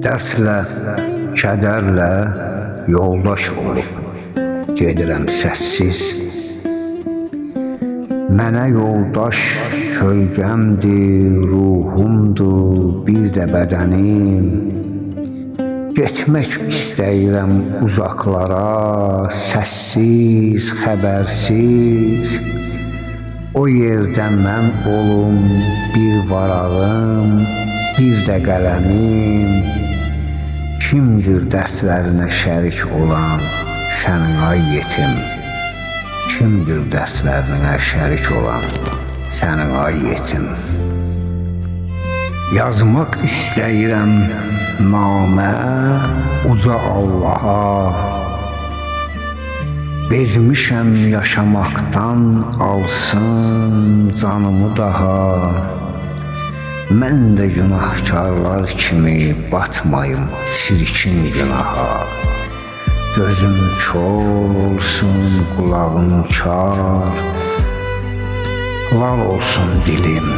Dərdlə, kədərlə yoldaş olub gedirəm səssiz. Mənə yoldaş kölgəmdir, ruhumdur, bir də bədənim. Getmək istəyirəm uzaqlara, səssiz, xəbərsiz. O yerdə mən olum bir varağım, bir də qələmim. Kimdir dərdlərinə şərik olan sənin ay yetim? Kimdir dərdlərinə şərik olan sənin ay yetim? Yazmaq istəyirəm namə uca Allaha. Bezmişəm yaşamaqdan, alsın canımı daha. Mən də günahkarlar kimi batmayım çirkin günaha. Gözüm kör olsun, qulağım kar, lal olsun dilim.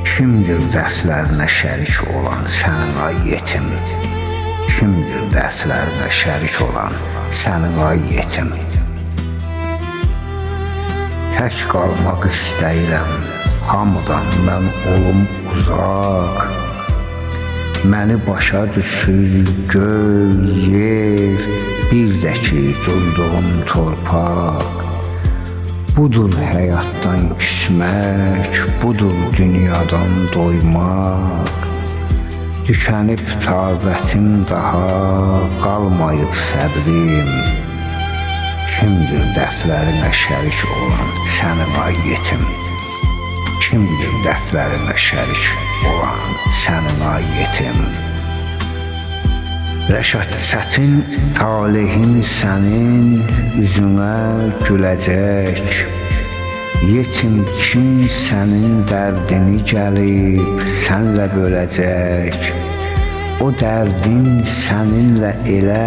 Kimdir dərslərinə şərik olan sənin ay yetim? Kimdir dərslərinə şərik olan sənin ay yetim? Tək qalmaq istəyirəm, hamıdan mən olum uzaq. Məni başa düşür göy, yer, bir də ki durduğum torpaq. Budur həyatdan küsmək, budur dünyadan doymaq. Tükənib taqətim daha, qalmayıb səbrim. Kimdir dərdlərinə şərik olan sənin ay yetim? Kimdir dərdlərinə şərik olan sənin ay yetim? Rəşad çətin talihim sənin üzünə güləcək. Yetim kim sənin dərdini gəlib sənlə böləcək. O dərdin səninlə elə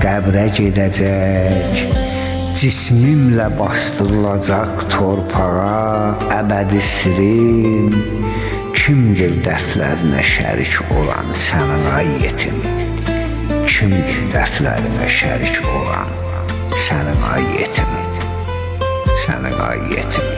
qəbrə gedəcək. Cismimlə bastırılacaq torpağa əbədi sirim. Kimdir dərdlərinə şərik olan sənin ay yetim? Kimdir dərdlərinə şərik olan sənin ay yetim? Sənin ay yetim.